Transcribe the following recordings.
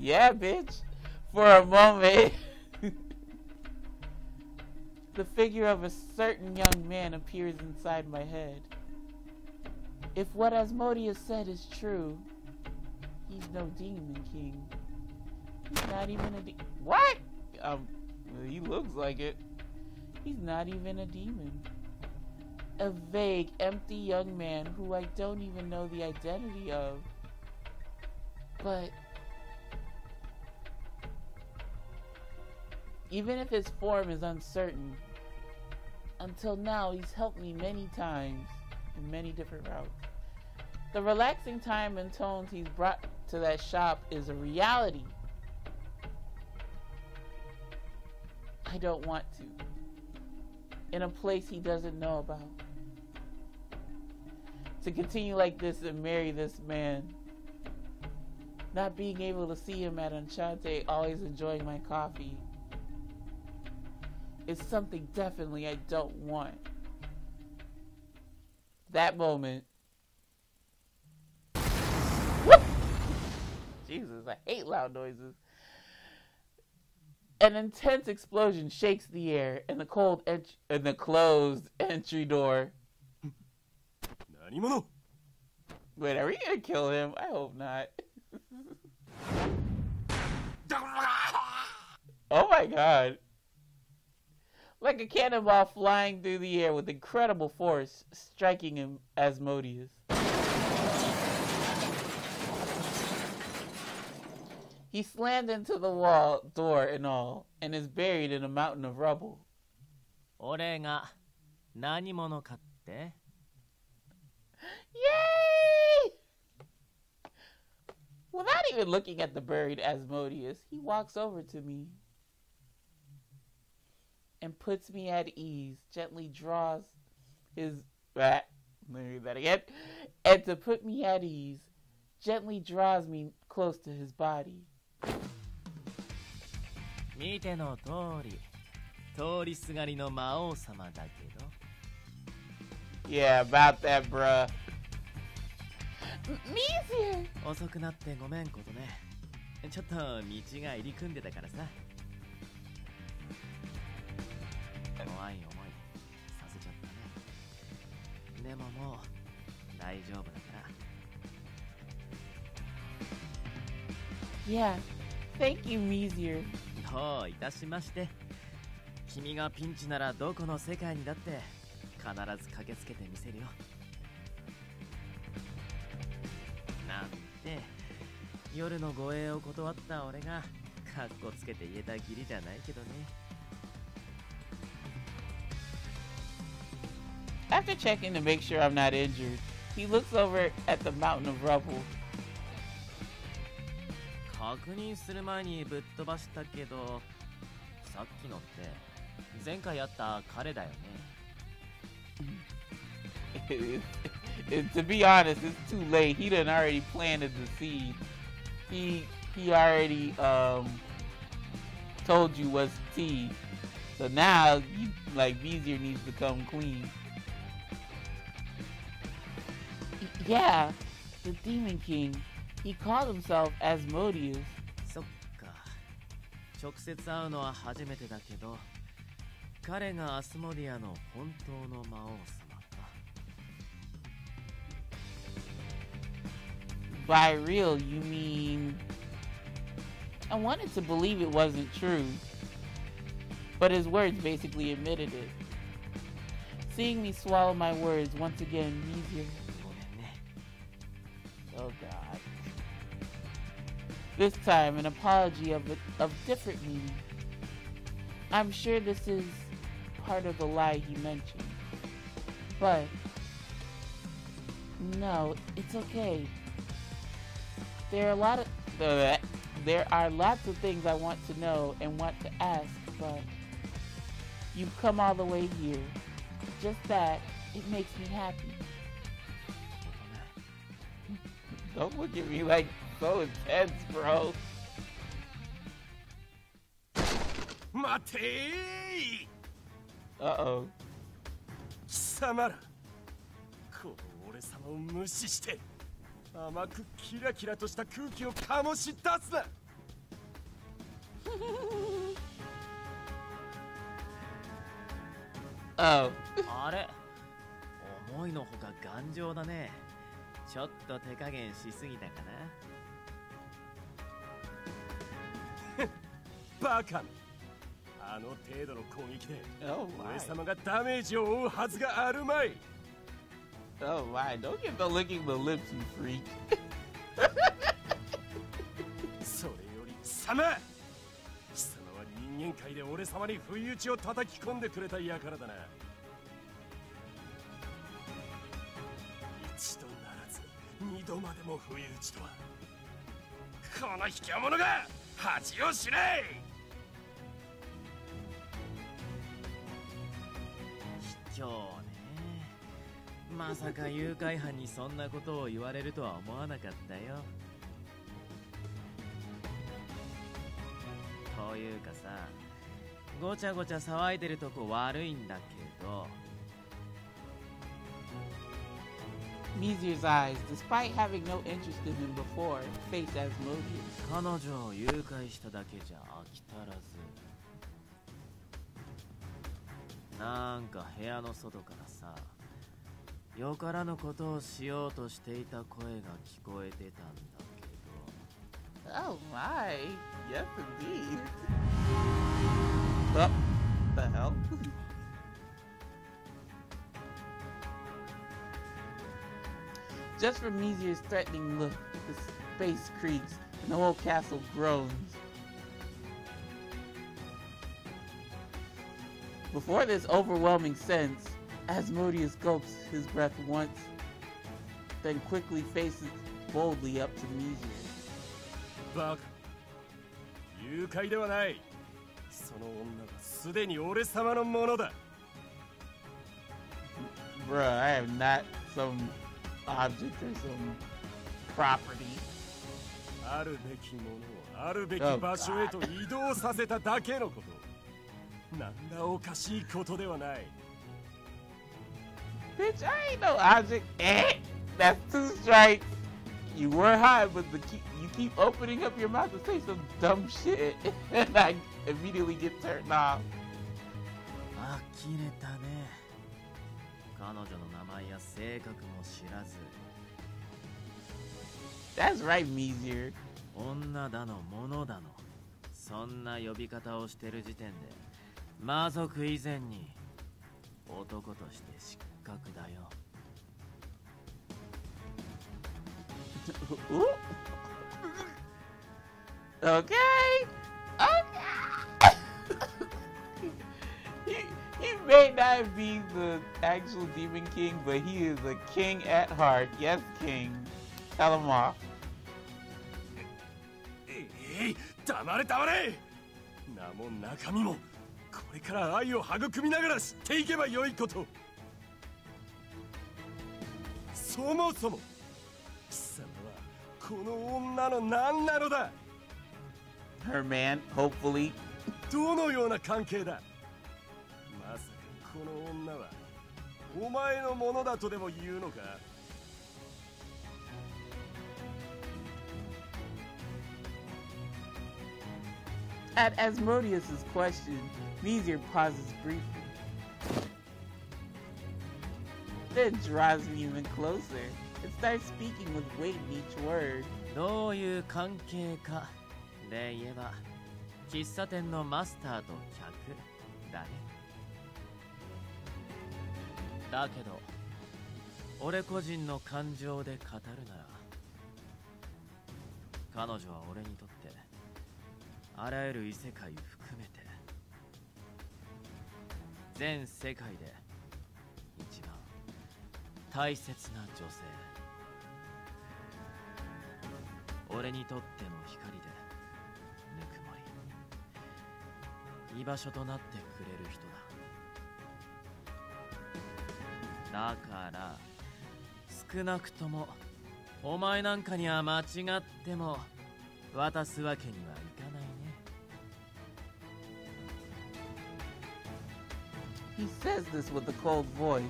Yeah, bitch. For a moment, the figure of a certain young man appears inside my head. If what Asmodeus said is true, he's no demon king. He's not even a what? He looks like it. He's not even a demon. A vague, empty young man who I don't even know the identity of. But even if his form is uncertain, until now he's helped me many times in many different routes. The relaxing time and tones he's brought to that shop is a reality. I don't want to. In a place he doesn't know about. To continue like this and marry this man. Not being able to see him at Enchante, always enjoying my coffee, is something definitely I don't want. That moment. Whoop! Jesus, I hate loud noises. An intense explosion shakes the air, and the closed entry door. Wait, are we gonna kill him? I hope not. Oh my god. Like a cannonball flying through the air with incredible force, striking him Asmodeus. He slammed into the wall, door and all, and is buried in a mountain of rubble. Yay! Without even looking at the buried Asmodeus, he walks over to me and puts me at ease, gently draws his... Let me read that again. And to put me at ease, gently draws me close to his body. Yeah, about that, bruh. Misyr! Yeah, thank you, Misyr. After checking to make sure I'm not injured, he looks over at the mountain of rubble. To be honest, it's too late. He done already planted the seed. He already told you what's tea. So now, Misyr needs to come clean. Yeah, the Demon King. He called himself Asmodeus. By real, you mean... I wanted to believe it wasn't true, but his words basically admitted it. Seeing me swallow my words once again, Misyr... Oh god. This time, an apology of different meaning. I'm sure this is part of the lie he mentioned. But... no, it's okay. There are lots of things I want to know and want to ask, but you've come all the way here. Just that, it makes me happy. Don't look at me like so intense, bro. Mate! Uh-oh. 貴様ら、この俺様を無視して甘くキラキラとした空気を醸し出すな。Oh. あれ思いのほか頑丈だね。ちょっと手加減しすぎたかな。バカな。あの程度の攻撃で Oh 俺 my. 様がダメージを負うはずがあるまい。 Oh my. Don't get the licking the lips, you freak. それより貴様、貴様は人間界で俺様に不意打ちを叩き込んでくれた輩だな。一度ならず二度までも不意打ちとは、この卑怯者が恥を知れ。卑怯ね。まさか誘拐犯にそんなことを言われるとは思わなかったよ。というかさ、ごちゃごちゃ騒いでるとこ悪いんだけど。Misyr's eyes, despite having no interest in him before, face Asmodeus. 彼女を誘拐しただけじゃ飽き足らず、なんか部屋の外からさ、よからぬことをしようとしていた声が聞こえてたんだけど。 Oh my. Yes, indeed. What the hell? Just from Misyr's threatening look, the space creaks and the whole castle groans. Before this overwhelming sense, Asmodeus gulps his breath once, then quickly faces boldly up to Misyr. バカ、誘拐ではない。その女はすでに俺様のものだ。 Bruh, I am not some object or some property. あるべきものをあるべき場所へと移動させただけのこと。なんだおかしいことではない。 Bitch, I ain't no object. Eh, that's 2 strikes. You were high, but you keep opening up your mouth to say some dumb shit, and I immediately get turned off. 呆れたね。彼女の名前や性格も知らず。 That's right, Misyr. 女だの物だの、そんな呼び方をしてる時点で魔族以前に男として失格だよ。Okay. He may not be the actual demon king, but he is a king at heart. Yes, king. Tell him off. 黙れ黙れ。名も中身もこれから愛を育みながら知っていけばよいこと。そもそも貴様はこの女の何なのだ。 Her man, hopefully. どのような関係だ。まさかこの女はお前のものだとでも言うのか。 At Asmodeus' question, Misyr pauses briefly, then draws me even closer and starts speaking with weight in each word. どういう関係かで言えば、喫茶店のマスターと客だね。だけど俺個人の感情で語るなら、彼女は俺にとってあらゆる異世界を含めて全世界で一番大切な女性。俺にとっての光でぬくもり、居場所となってくれる人だ。だから少なくともお前なんかには間違っても渡すわけにはいかないね。 He says this with a cold voice.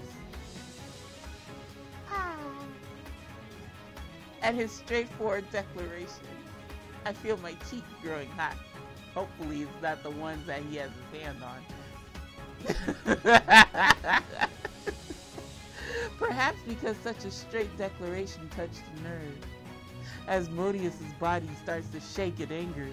At his straightforward declaration, I feel my cheek growing hot. Hopefully it's not the ones that he has his hand on. Perhaps because such a straight declaration touched a nerve. Asmodeus' body starts to shake in anger.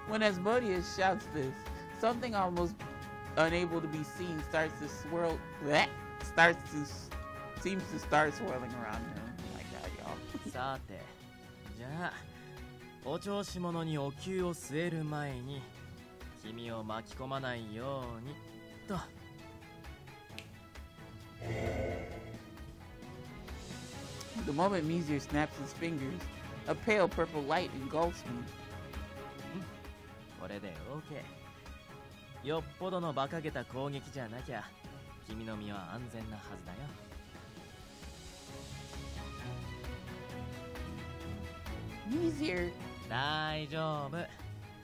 When Asmodeus shouts this, something almost unable to be seen starts to swirl. Seems to start swirling around him. Oh my god, y'all. さて、じゃあ、お調子者にお灸を据える前に、君を巻き込まないようにと。The moment Misyr snaps his fingers, a pale purple light engulfs me. これで OK。よっぽどの馬鹿げた攻撃じゃなきゃ、君の身は安全なはずだよ。Misyr。大丈夫。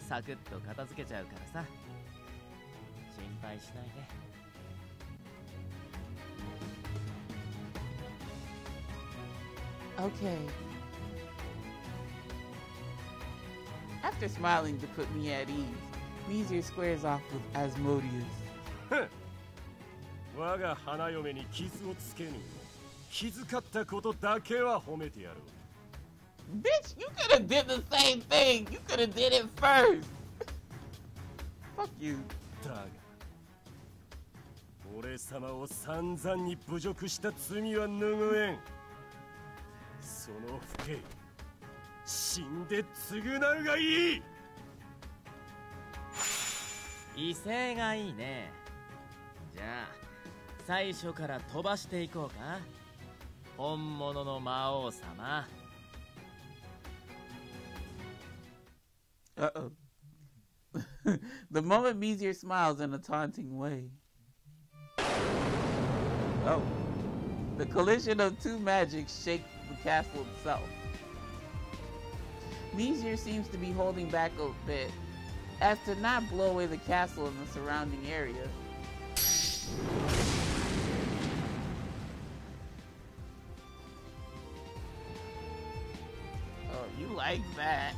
サクッと片付けちゃうからさ。心配しないで。Okay. After smiling to put me at ease, Misyr squares off with Asmodeus. 我が花嫁に傷をつけぬ。気遣ったことだけは褒めてやろう。Bitch, you could have did the same thing. You could have did it first. Fuck you. だが、俺様を散々に侮辱した罪は拭えん。その不敬、死んで償うがいい。威勢がいいね。じゃあ、最初から飛ばしていこうか。本物の魔王様。Uh-oh. The moment Misyr smiles in a taunting way. Oh. The collision of two magics shake the castle itself. Misyr seems to be holding back a bit, as to not blow away the castle and the surrounding area. Oh, you like that.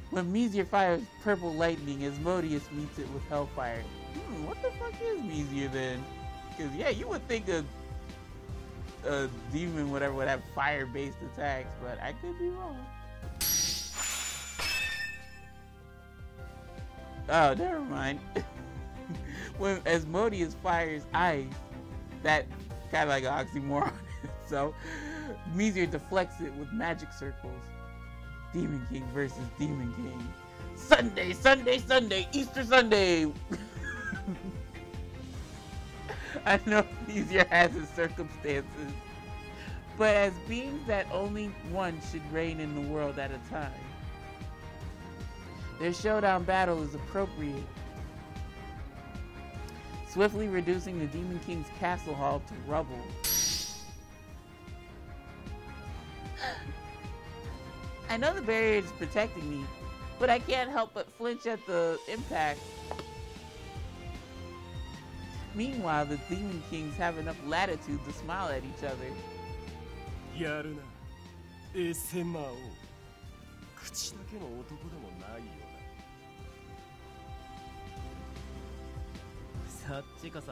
When Misyr fires purple lightning, Asmodeus meets it with hellfire. What the fuck is Misyr then? Because yeah, you would think a demon whatever would have fire-based attacks, but I could be wrong. Oh, never mind. When Asmodeus fires ice, that kind of like an oxymoron. So Misyr deflects it with magic circles. Demon King versus Demon King. Sunday, Sunday, Sunday, Easter Sunday. I know Misyr has his circumstances, but as beings that only one should reign in the world at a time, their showdown battle is appropriate, swiftly reducing the Demon King's castle hall to rubble. I know the barrier is protecting me, but I can't help but flinch at the impact. Meanwhile, the Demon Kings have enough latitude to smile at each other. やるな、エセ魔王。口だけの男でもないよな。そっちこそ、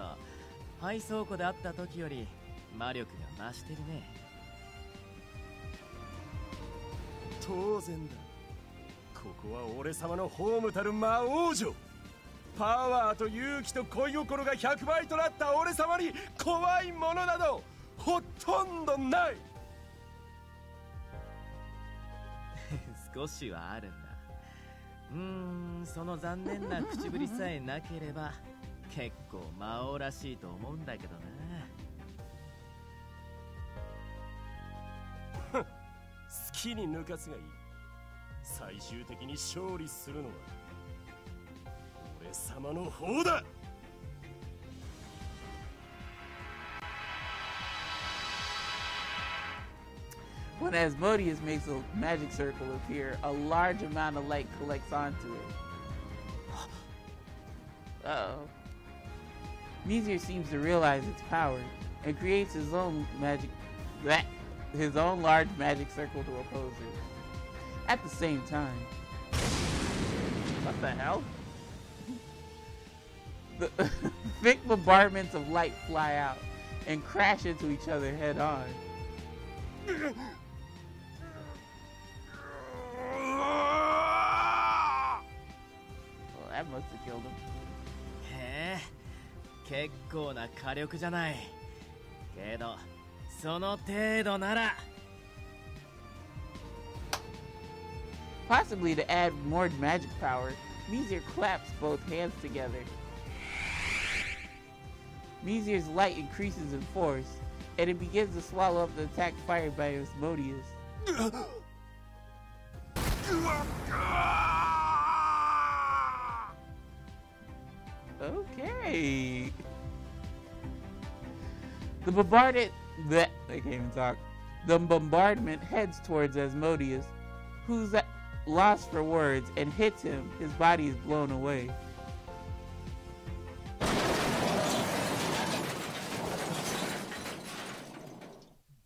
廃倉庫で会った時より魔力が増してるね。当然だ。ここは俺様のホームたる魔王城。パワーと勇気と恋心が100倍となった俺様に怖いものなどほとんどない。少しはあるんだ。その残念な口ぶりさえなければ結構魔王らしいと思うんだけど好な。きに抜かすがいい。最終的に勝利するのは俺様の方だ。When Asmodeus makes a magic circle appear, a large amount of light collects onto it. Uh-oh. Misyr seems to realize its power and creates his own large magic circle to oppose it. At the same time, what the hell? The thick bombardments of light fly out and crash into each other head on. Well, that must have killed him. へえ、結構な火力じゃない。けど、その程度なら。Possibly to add more magic power, Misyr claps both hands together. Misyr's light increases in force, and it begins to swallow up the attack fired by Asmodeus. Okay. The bombardment heads towards Asmodeus, who's lost for words, and hits him. His body is blown away.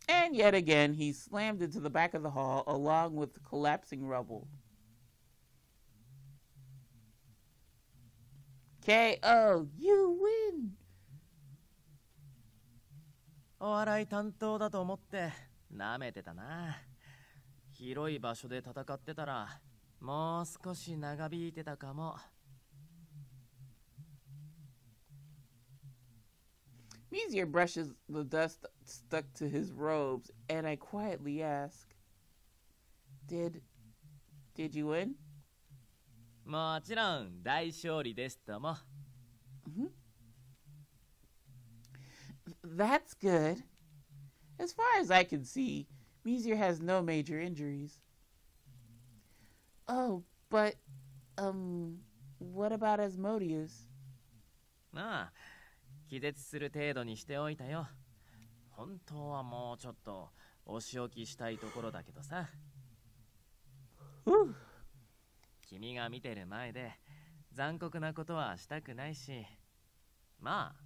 And yet again, he's slammed into the back of the hall along with collapsing rubble. KO, you win! お笑い担当だと思って舐めてたな。広い場所で戦ってたらもう少し長引いてたかも。Misyr brushes the dust stuck to his robes, and I quietly ask, Did you win? もちろん大勝利ですとも。That's good. As far as I can see, Misyr has no major injuries. Oh, but, what about Asmodeus? ああ、気絶する程度にしておいたよ。本当はもうちょっとお仕置きしたいところだけどさ。君が見てる前で残酷なことはしたくないし、まあ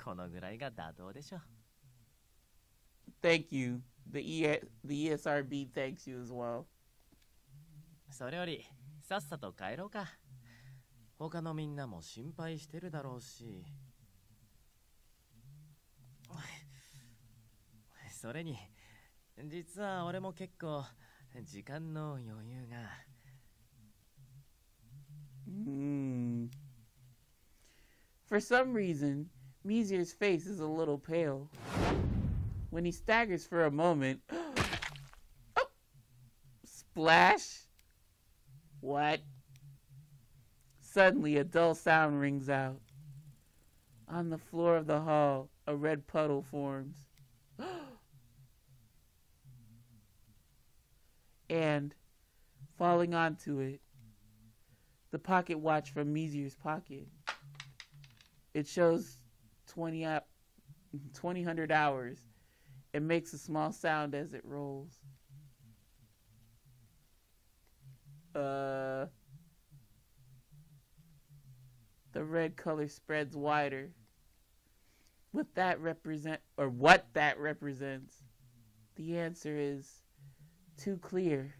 このぐらいが妥当でしょ。Thank you. The ESRB thanks you as well. それよりさっさと帰ろうか。他のみんなも心配してるだろうし。それに実は俺も結構時間の余裕が。For some reason, Misyr's face is a little pale. When he staggers for a moment, oh! Splash! What? Suddenly, a dull sound rings out. On the floor of the hall, a red puddle forms. And, falling onto it, the pocket watch from Misyr's pocket. It shows 2000 hours and makes a small sound as it rolls. The red color spreads wider. What that represents? The answer is too clear.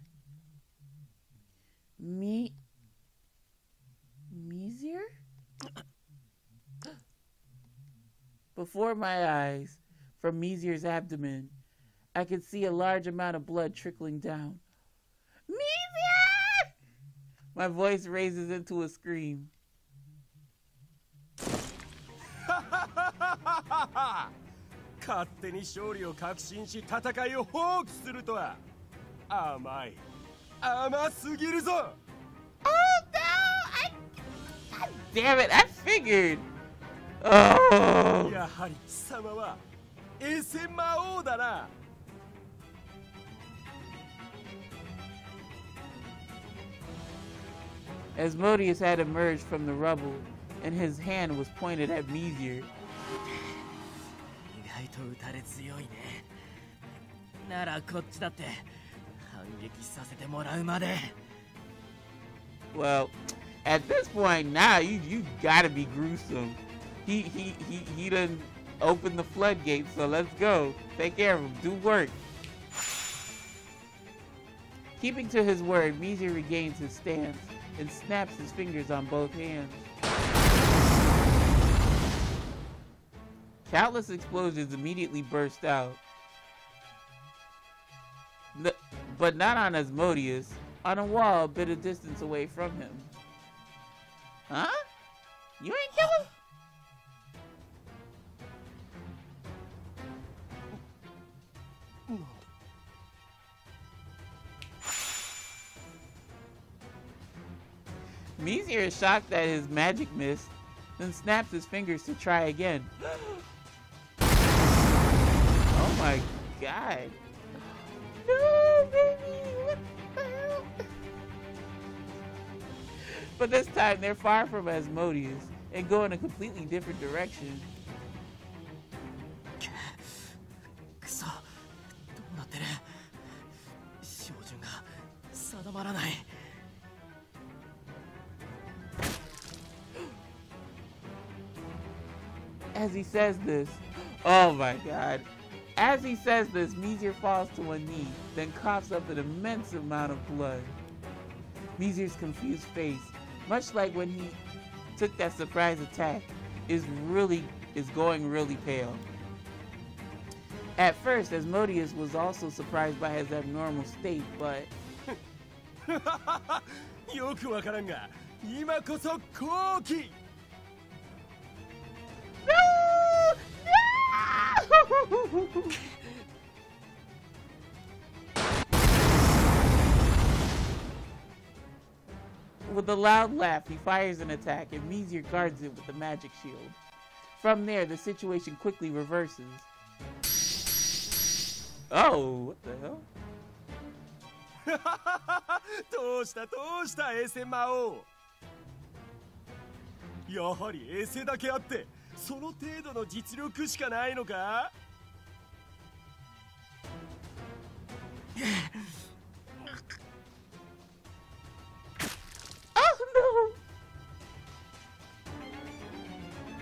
Misyr? Before my eyes, from Misyr's abdomen, I could see a large amount of blood trickling down. Misyr! My voice raises into a scream. 勝手に勝利を確信し戦いを放棄するとは甘すぎるぞ。 Oh no! damn it, I figured. Oh. やはり貴様はエセ魔王だな。Asmodeus had emerged from the rubble, and his hand was pointed at Misyr. 意外と打たれ強いね。ならこっちだって反撃させてもらうまで。Well, at this point now, you gotta be gruesome. He done opened the floodgates, so let's go. Take care of him. Do work. Keeping to his word, Misyr regains his stance and snaps his fingers on both hands. Countless explosions immediately burst out. But not on Asmodeus, on a wall a bit of distance away from him. Huh? You ain't kill him? Misyr is shocked at his magic miss, then snaps his fingers to try again. Oh my god. No, baby! What the hell? But this time, they're far from Asmodeus and go in a completely different direction. くそ、どうなってる？照準が定まらない。As he says this, oh my god. As he says this, Misyr falls to one knee, then coughs up an immense amount of blood. Misyr's confused face, much like when he took that surprise attack, is going really pale. At first, Asmodeus was also surprised by his abnormal state, but よくわからんが、今こそ好機。No! No! With a loud laugh, he fires an attack, and Misyr guards it with the magic shield. From there, the situation quickly reverses. Oh, what the hell? どうしたエセ魔王。やはりエセだけあってその程度の実力しかないのか。Oh no!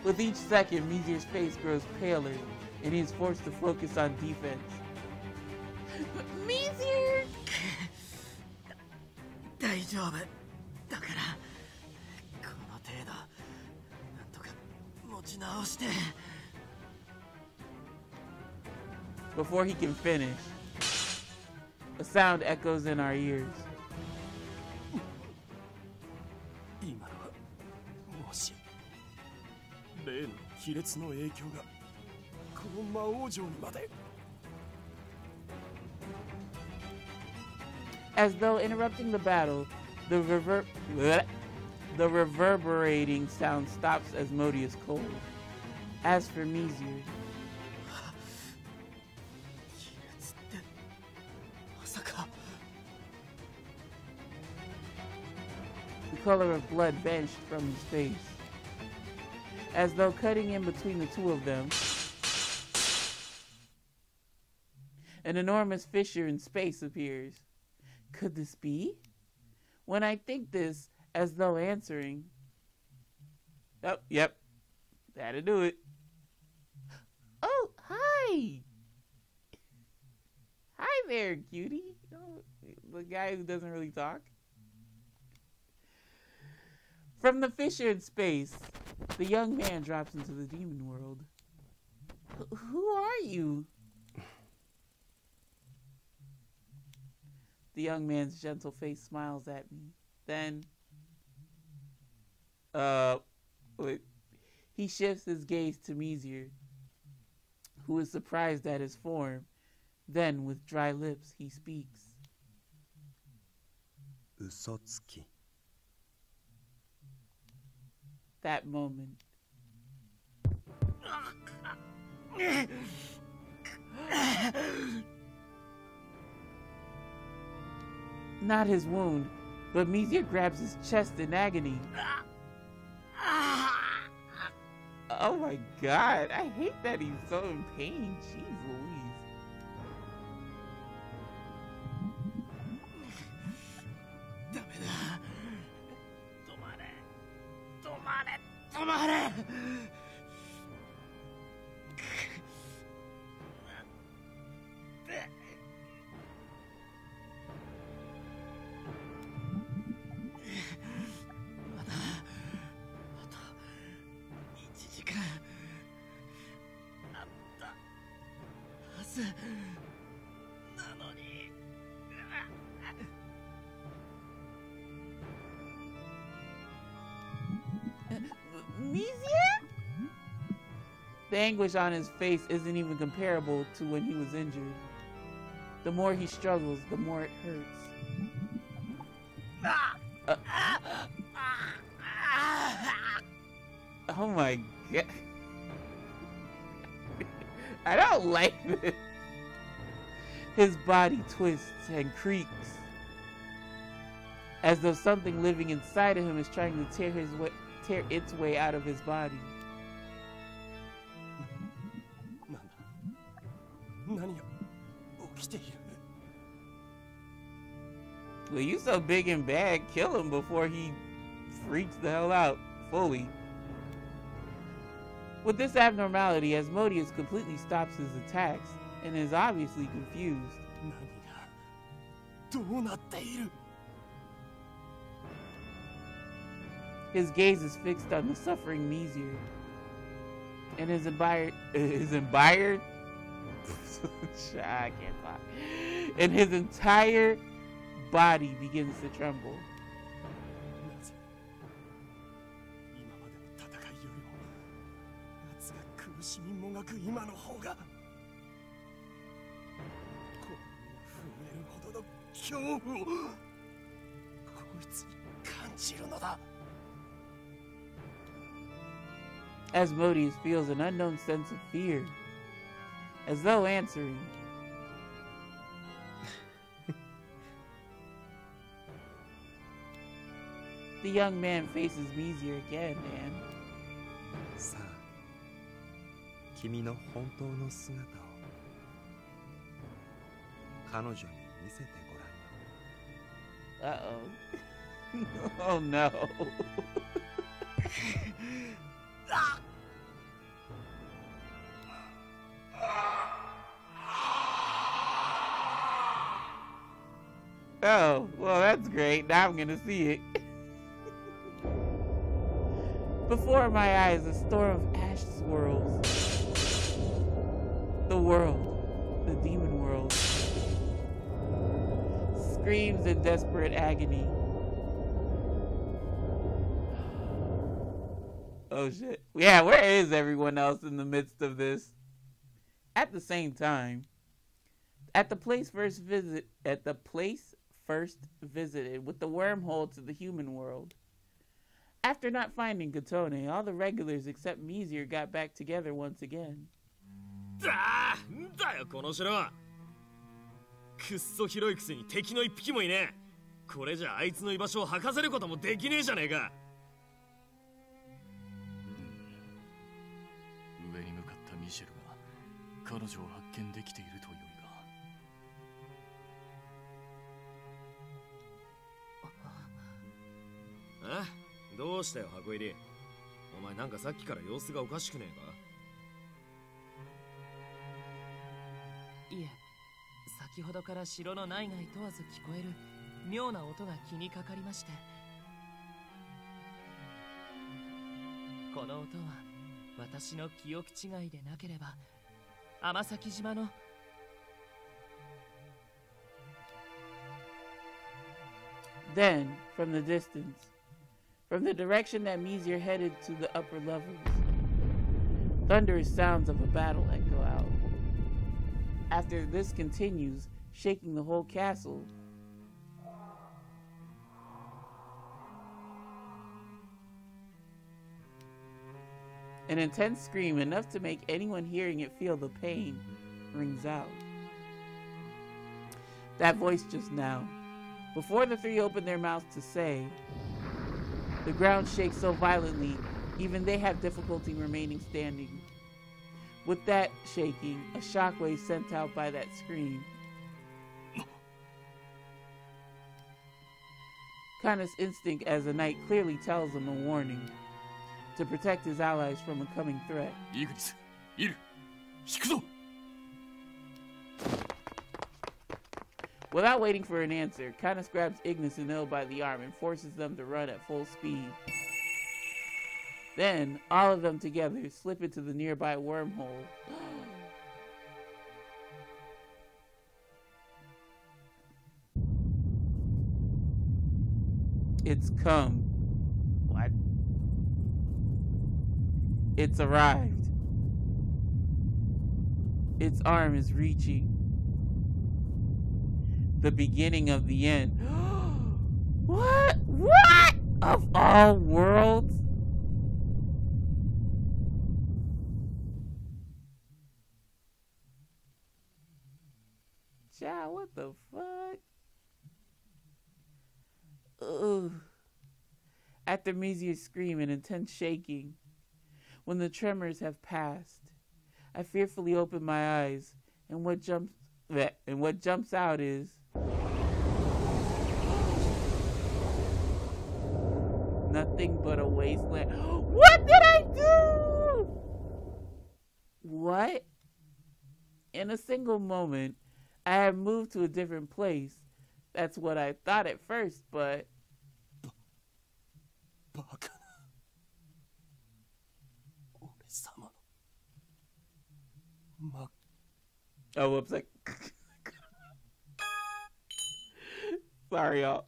With each second, Misyr's face grows paler, and he is forced to focus on defense. Misyr! 大丈夫だから、この程度なんとか持ち直して。Before he can finish, a sound echoes in our ears. 今のはもし例の亀裂の影響がこの魔王城にまで。As though interrupting the battle, the reverberating sound stops Asmodeus cold. As for Misyr, the color of blood vanished from his face. As though cutting in between the two of them, an enormous fissure in space appears. Could this be? When I think this, as though answering. Oh, yep. That'll do it. Oh, hi! Hi there, cutie. Oh, the guy who doesn't really talk. From the fissure in space, the young man drops into the demon world. Who are you? The young man's gentle face smiles at me. Then, he shifts his gaze to Misyr, who is surprised at his form. Then, with dry lips, he speaks. 嘘つき。that moment. Not his wound, but Misyr grabs his chest in agony. Oh my god, I hate that he's so in pain. Jeez Louise. Misyr? The anguish on his face isn't even comparable to when he was injured. The more he struggles, the more it hurts. Oh my god. I don't like this. His body twists and creaks, as though something living inside of him is trying to tear its way out of his body. Well, you so big and bad, kill him before he freaks the hell out fully. With this abnormality, Asmodeus completely stops his attacks and is obviously confused. His gaze is fixed on the suffering Misyr, and his entire body begins to tremble. Asmodeus feels an unknown sense of fear, as though answering. The young man faces Misyr again, man. さあ、君の本当の姿を彼女に見せてごらんよ。Uh-oh. Oh no. Oh, well that's great. Now I'm gonna see it. Before my eyes, a storm of ash swirls. The world, the demon world, screams in desperate agony. Oh shit. Yeah, where is everyone else in the midst of this? At the same time, at the place first visited with the wormhole to the human world. After not finding Otome, all the regulars except Misyr got back together once again. なんだよこの城。くっそ広いくせに敵の一匹もいねえ。これじゃあいつの居場所を吐かせることもできねえじゃねえか。上に向かったミシェルが彼女を発見できているというが。あ？どうしたよ箱入り。お前なんかさっきから様子がおかしくねえか。いえ、先ほどから城の内外問わず聞こえる妙な音が気にかかりまして。この音は私の記憶違いでなければ天崎島の。Then, from the distance, from the direction that Misyr headed to the upper levels, thunderous sounds of a battle echo out. After this continues, shaking the whole castle, An intense scream, enough to make anyone hearing it feel the pain, rings out. That voice just now. Before the three open their mouths to say, the ground shakes so violently, even they have difficulty remaining standing. With that shaking, a shockwave sent out by that scream. Kana's instinct as a knight clearly tells him a warning to protect his allies from a coming threat. Without waiting for an answer, Kana grabs Ignis and Il by the arm and forces them to run at full speed. Then, all of them together slip into the nearby wormhole. It's come. What? It's arrived. Its arm is reaching. The beginning of the end. What? What? Of all worlds? Child, what the fuck? Ugh. After Misyr's scream and intense shaking, when the tremors have passed, I fearfully open my eyes, and what jumps out is nothing but a wasteland. What did I do? What? In a single moment, I have moved to a different place. That's what I thought at first, but... Oh, whoops. Sorry, y'all.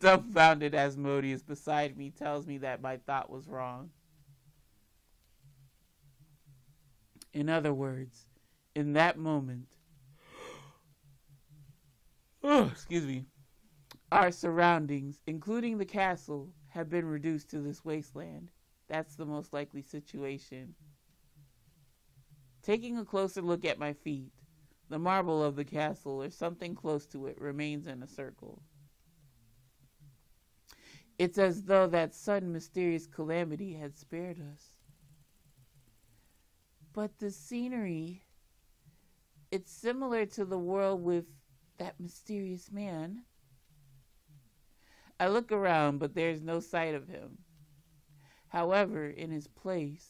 Dumbfounded Asmodeus beside me tells me that my thought was wrong. In other words, in that moment, excuse me, our surroundings, including the castle, have been reduced to this wasteland. That's the most likely situation. Taking a closer look at my feet, the marble of the castle, or something close to it, remains in a circle. It's as though that sudden mysterious calamity had spared us. But the scenery, it's similar to the world with that mysterious man. I look around, but there's no sight of him. However, in his place,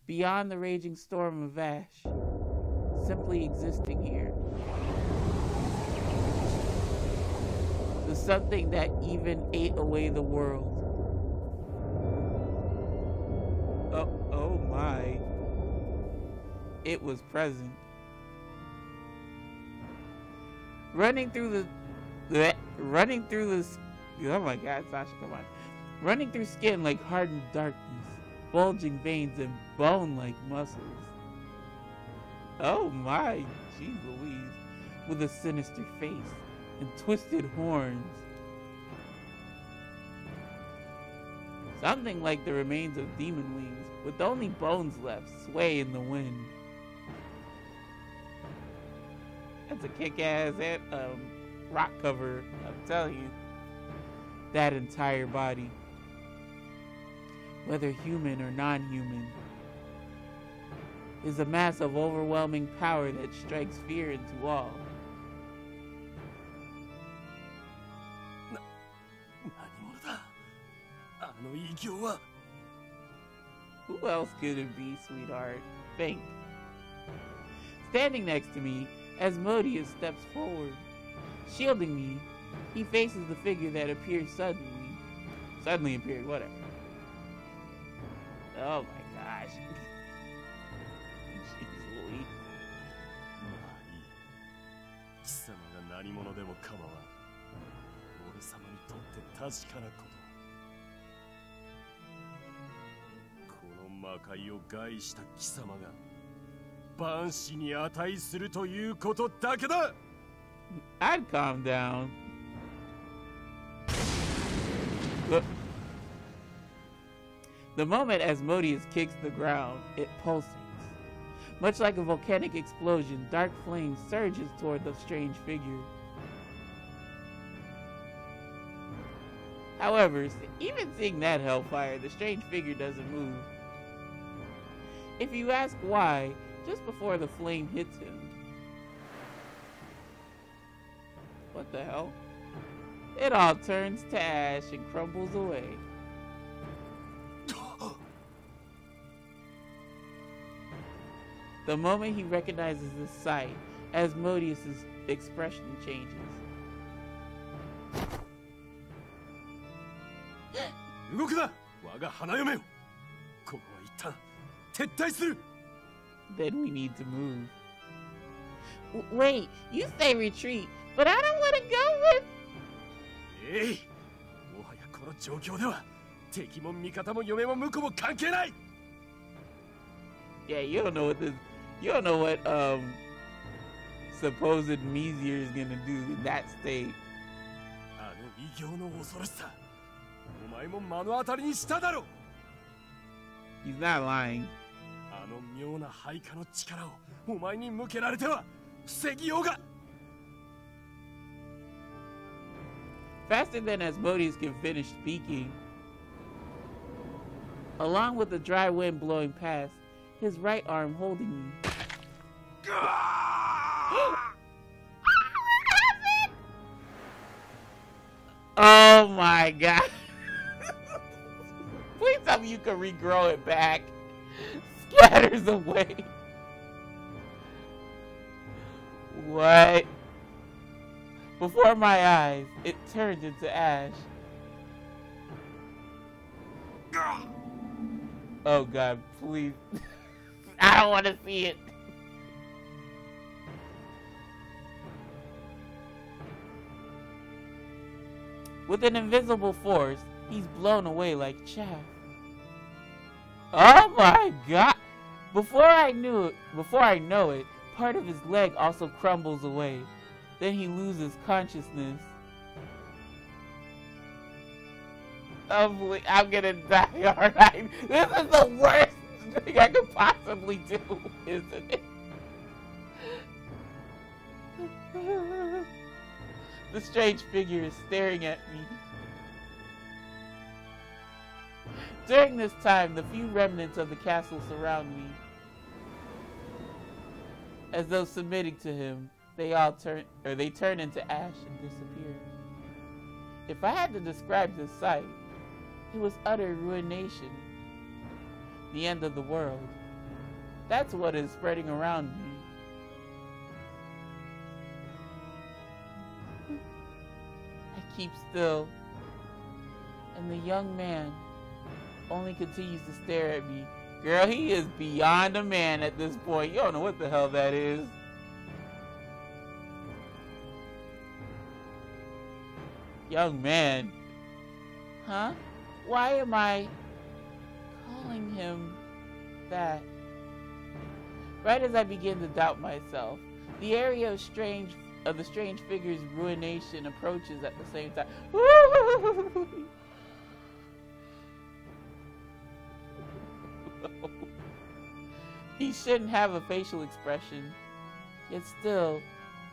beyond the raging storm of ash, simply existing here, the something that even ate away the world. Oh my. It was present. Running through oh my God, Sasha, come on. Running through skin like hardened darkness, bulging veins and bone-like muscles. Oh my, jeez Louise, with a sinister face and twisted horns. Something like the remains of demon wings, with only bones left, sway in the wind. That's a kick-ass rock cover, I'm telling you. That entire body, whether human or non-human, is a mass of overwhelming power that strikes fear into all. Who else could it be, sweetheart? Think. Standing next to me, Asmodeus steps forward. Shielding me, he faces the figure that appears suddenly. Suddenly appeared, whatever. Oh my gosh. Jeez Louise. 貴様が何者でも構わん。俺様にとって確かなこと。この魔界を害した貴様が万死に値するということだけだ。 I'd calm down. The moment Asmodeus kicks the ground, it pulsates. Much like a volcanic explosion, dark flame surges toward the strange figure. However, even seeing that hellfire, the strange figure doesn't move. If you ask why, just before the flame hits him... What the hell? It all turns to ash and crumbles away. The moment he recognizes the sight, Asmodeus' expression changes. 動くな、我が花嫁よ。ここは一旦撤退する。 Then we need to move. Wait, you say retreat, but I don't want to go with... えい、もはやこの状況では敵も味方も嫁も婿も関係ない。 Yeah, you don't know what this... You don't know what, supposed Misyr is gonna do in that state. あの異形の恐ろしさ、お前も目の当たりにしただろ。 He's not lying. あの妙な配下の力をお前に向けられては防ぎようが。 Faster than Asmodeus can finish speaking. Along with the dry wind blowing past, his right arm holding me. Oh my god. Please tell me you can regrow it back. Scatters away. What? Before my eyes, it turned into ash. Oh god, please. I don't want to see it. With an invisible force, he's blown away like chaff. Oh my god! Before I know it, part of his leg also crumbles away. Then he loses consciousness. Oh, I'm gonna die, alright? This is the worst thing I could possibly do, isn't it? The strange figure is staring at me. During this time, the few remnants of the castle surround me. As though submitting to him, they turn into ash and disappear. If I had to describe this sight, it was utter ruination. The end of the world. That's what is spreading around me. I keep still, and the young man only continues to stare at me. Girl, he is beyond a man at this point. You don't know what the hell that is. Young man. Huh? Why am I calling him that? Right as I begin to doubt myself, the area of the strange figure's ruination approaches at the same time. He shouldn't have a facial expression, yet still,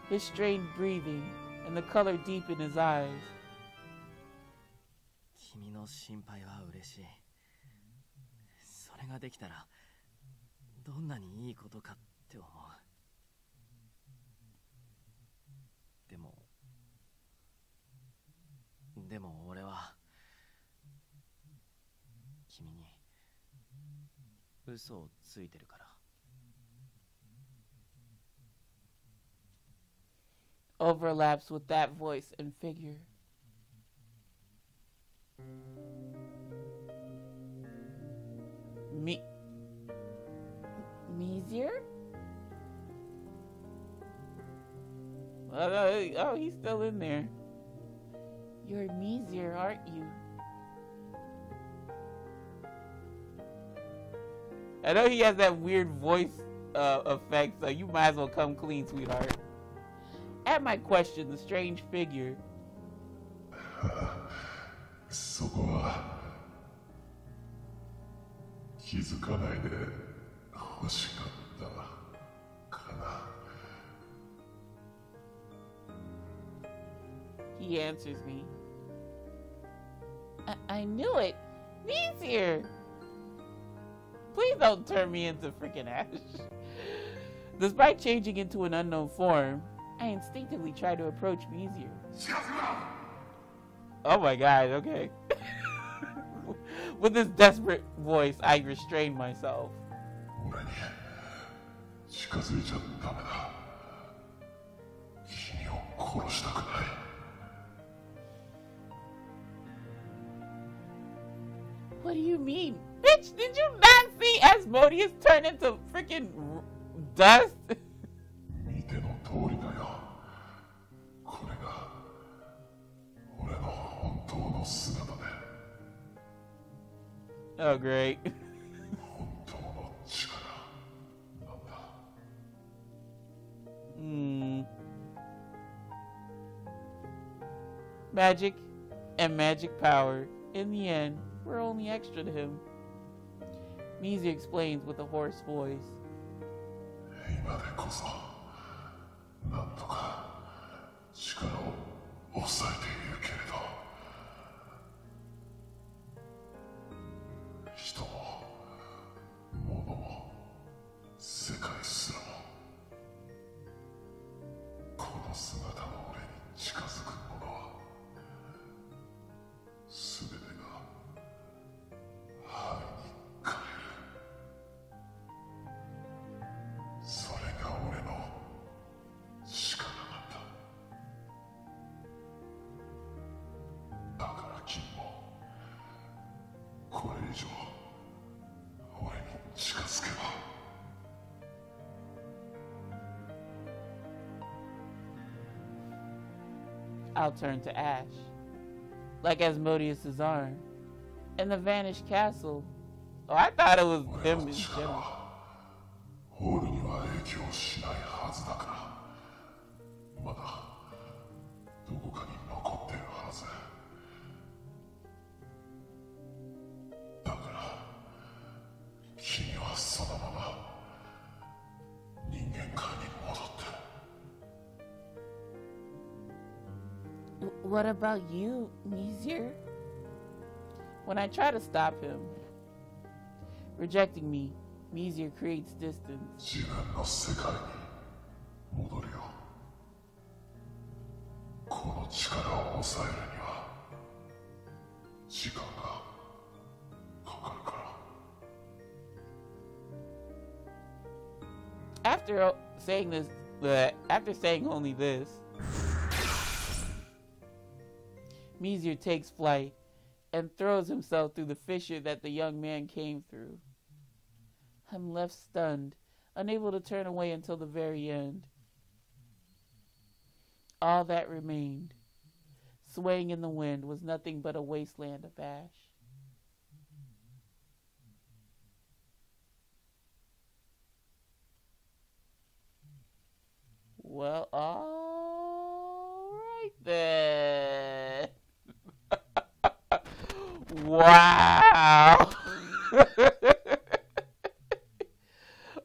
his strained breathing and the color deep in his eyes. 君の心配は嬉しい。それができたらどんなにいいことかって思う。でも俺は君に嘘をついてるから。Overlaps with that voice and figure. Misyr? Oh, he's still in there. You're Misyr, aren't you? I know he has that weird voice effect, so you might as well come clean, sweetheart. At my question, the strange figure. そこは気づかないで欲しかったかな。He answers me. I knew it. Misyr! Please don't turn me into freaking ash. Despite changing into an unknown form, I instinctively try to approach Misyr. Oh my god, okay. With this desperate voice, I restrain myself. What do you mean? Bitch, did you not see Asmodeus turn into freaking dust? Oh, great. Magic and magic power, in the end, were only extra to him. Misyr explains with a hoarse voice. I'll turn to ash, like Asmodeus' arm, and the vanished castle. Oh, I thought it was him in general. What about you, Misyr? When I try to stop him, rejecting me, Misyr creates distance. After saying only this, Misyr takes flight and throws himself through the fissure that the young man came through. I'm left stunned, unable to turn away until the very end. All that remained, swaying in the wind, was nothing but a wasteland of ash. Well, all right then. Wow.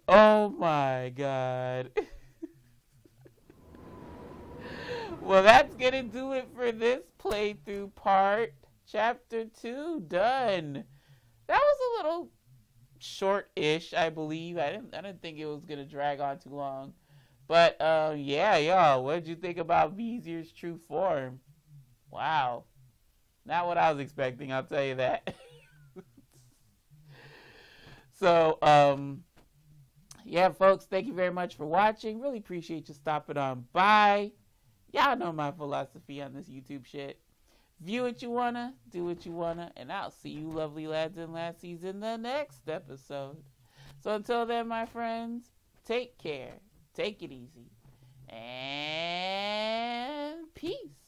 Oh my god. Well, that's gonna do it for this playthrough part. Chapter 2 done. That was a little short-ish, I believe. I didn't think it was gonna drag on too long. But yeah, y'all, what did you think about Misyr's true form? Wow. Not what I was expecting, I'll tell you that. So, yeah, folks, thank you very much for watching. Really appreciate you stopping on by. Y'all know my philosophy on this YouTube shit. View what you wanna, do what you wanna, and I'll see you lovely lads and lassies in the next episode. So until then, my friends, take care, take it easy, and peace.